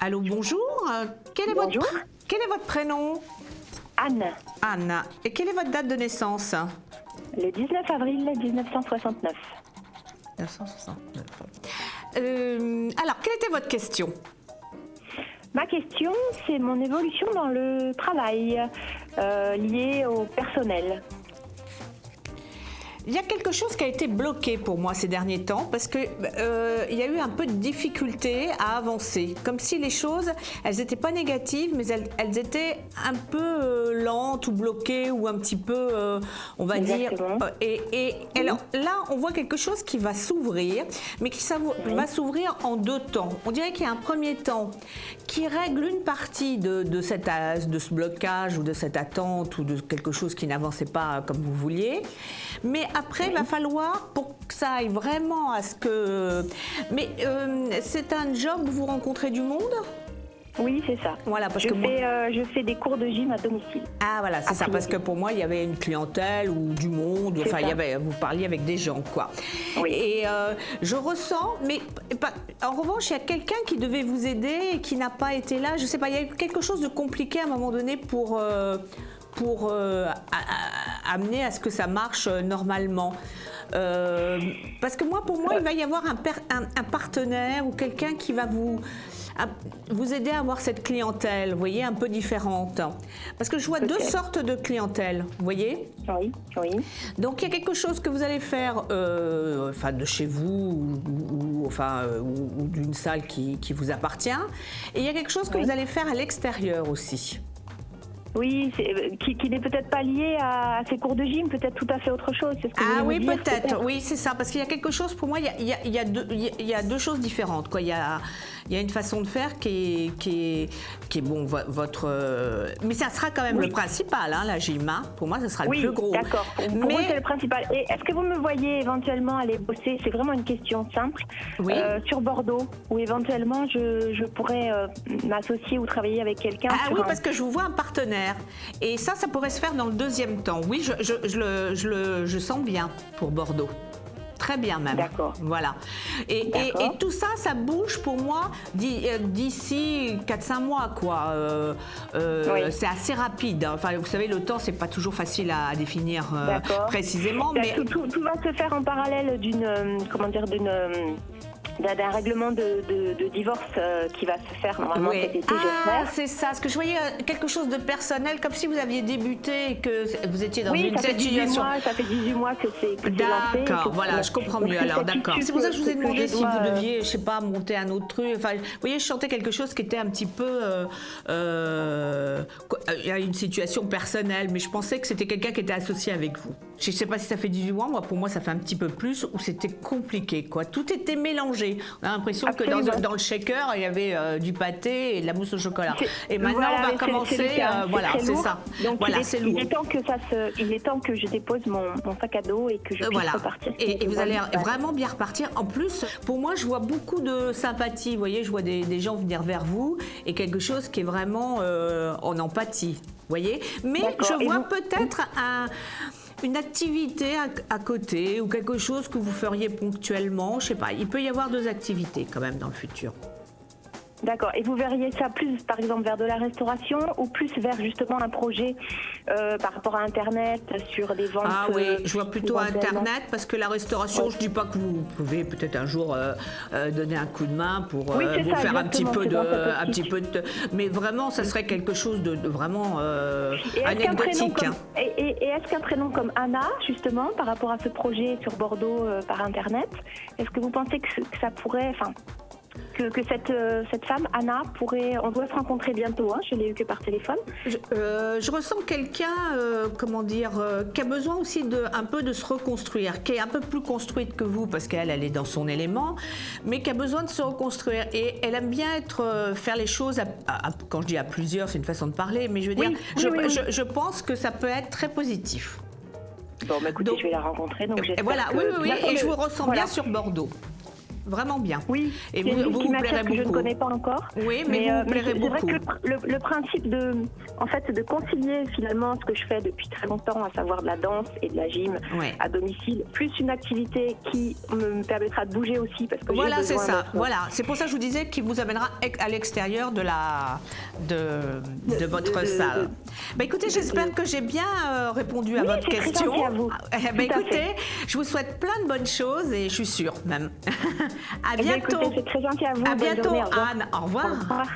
Allô, bonjour. Bonjour. Quel est votre prénom? Anne, Anne. Et quelle est votre date de naissance? le 19 avril 1969. 1969. Alors, quelle était votre question? Ma question, c'est mon évolution dans le travail lié au personnel. Il y a quelque chose qui a été bloqué pour moi ces derniers temps parce que il y a eu un peu de difficulté à avancer, comme si les choses, elles n'étaient pas négatives, mais elles étaient un peu lentes ou bloquées ou un petit peu, on va Exactement. dire. Et alors là, on voit quelque chose qui va s'ouvrir, mais qui va s'ouvrir en deux temps. On dirait qu'il y a un premier temps qui règle une partie de ce blocage ou de cette attente ou de quelque chose qui n'avançait pas comme vous vouliez. Mais après, il va falloir, pour que ça aille vraiment à ce que... Mais c'est un job où vous rencontrez du monde? Oui, c'est ça. Voilà, parce je que je fais des cours de gym à domicile. Ah voilà, c'est ça, parce que pour moi, il y avait une clientèle ou du monde, enfin, vous parliez avec des gens, quoi. Oui. Et je ressens, mais en revanche, il y a quelqu'un qui devait vous aider et qui n'a pas été là. Je sais pas, il y a eu quelque chose de compliqué à un moment donné pour amener à ce que ça marche normalement. Parce que pour moi, il va y avoir un partenaire ou quelqu'un qui va vous aider à avoir cette clientèle, vous voyez, un peu différente. Parce que je vois deux sortes de clientèle, vous voyez? Oui, oui. Donc il y a quelque chose que vous allez faire, enfin de chez vous ou d'une salle qui vous appartient, et il y a quelque chose que vous allez faire à l'extérieur aussi. Oui, qui n'est peut-être pas lié à ces cours de gym, peut-être tout à fait autre chose. C'est ce que vous voulez me dire, peut-être. Oui, c'est ça. Parce qu'il y a quelque chose, pour moi, il y a deux choses différentes, quoi. Il y a une façon de faire qui est bon, votre... mais ça sera quand même le principal, hein, la gym. Hein. Pour moi, ça sera le plus gros. Oui, d'accord. Pour moi, c'est le principal. Et est-ce que vous me voyez éventuellement aller bosser, c'est vraiment une question simple, sur Bordeaux, où éventuellement je pourrais m'associer ou travailler avec quelqu'un? Ah oui, parce que je vous vois un partenaire. Et ça pourrait se faire dans le deuxième temps. Oui, je sens bien pour Bordeaux. Très bien même. D'accord. Voilà. Et tout ça, ça bouge pour moi d'ici 4-5 mois, quoi. C'est assez rapide. Enfin, vous savez, le temps, c'est pas toujours facile à définir précisément. Mais tout va se faire en parallèle d'un règlement de divorce qui va se faire normalement cet été, j'espère. C'est ça. Parce que je voyais quelque chose de personnel, comme si vous aviez débuté et que vous étiez dans une situation. Ça fait 18 mois que c'est lancé. D'accord, voilà, je comprends mieux alors, d'accord. C'est pour ça que je vous ai demandé si vous deviez, je sais pas, monter un autre truc. Enfin, vous voyez, je chantais quelque chose qui était un petit peu... il y a une situation personnelle, mais je pensais que c'était quelqu'un qui était associé avec vous. Je ne sais pas si ça fait 18 mois, pour moi ça fait un petit peu plus, où c'était compliqué, quoi. Tout était mélangé. On a l'impression que dans le shaker, il y avait du pâté et de la mousse au chocolat. Et maintenant, on va commencer, voilà, c'est ça. Donc, voilà, c'est lourd. Il est temps que je dépose mon sac à dos et que je puisse repartir. Et vous allez vraiment bien repartir. En plus, pour moi, je vois beaucoup de sympathie. Vous voyez, je vois des gens venir vers vous et quelque chose qui est vraiment en empathie. Vous voyez? Mais je vois peut-être une activité à côté ou quelque chose que vous feriez ponctuellement, je sais pas, il peut y avoir deux activités quand même dans le futur. D'accord. Et vous verriez ça plus, par exemple, vers de la restauration ou plus vers justement un projet par rapport à Internet, sur des ventes? Ah oui, je vois plutôt Internet parce que la restauration, je dis pas que vous pouvez peut-être un jour donner un coup de main pour vous faire un petit peu de... Mais vraiment, ça serait quelque chose de vraiment anecdotique. Et est-ce qu'un prénom comme Anna, justement, par rapport à ce projet sur Bordeaux par Internet, est-ce que vous pensez que ça pourrait... Que cette femme, Anna, on doit se rencontrer bientôt, hein, je l'ai eu que par téléphone. Je ressens quelqu'un, qui a besoin aussi un peu de se reconstruire, qui est un peu plus construite que vous, parce qu'elle est dans son élément, mais qui a besoin de se reconstruire. Et elle aime bien faire les choses, quand je dis à plusieurs, c'est une façon de parler, mais je veux dire, je pense que ça peut être très positif. Bon, écoutez, je vais la rencontrer, donc j'espère voilà, oui, et je vous ressens bien sur Bordeaux. vraiment bien. Oui, et c'est une ville vous qui vous m'attire, plairez que je ne beaucoup. connais pas encore. Oui, mais vous vous plairez c'est vrai beaucoup. que le principe de concilier finalement ce que je fais depuis très longtemps, à savoir de la danse et de la gym Ouais. à domicile, plus une activité qui me permettra de bouger aussi, parce que Voilà, j'ai c'est besoin ça. d'être- Voilà, c'est pour ça que je vous disais qu'il vous amènera à l'extérieur de votre salle. Bah, écoutez, j'espère que j'ai bien répondu à Oui, votre c'est très question. gentil à vous. Eh ben, Tout à écoutez, fait. je vous souhaite plein de bonnes choses et je suis sûre même. À Eh bien, bientôt. écoutez, c'est très gentil à vous. À Bonne bientôt, journée, au revoir. Anne. Au revoir. Au revoir.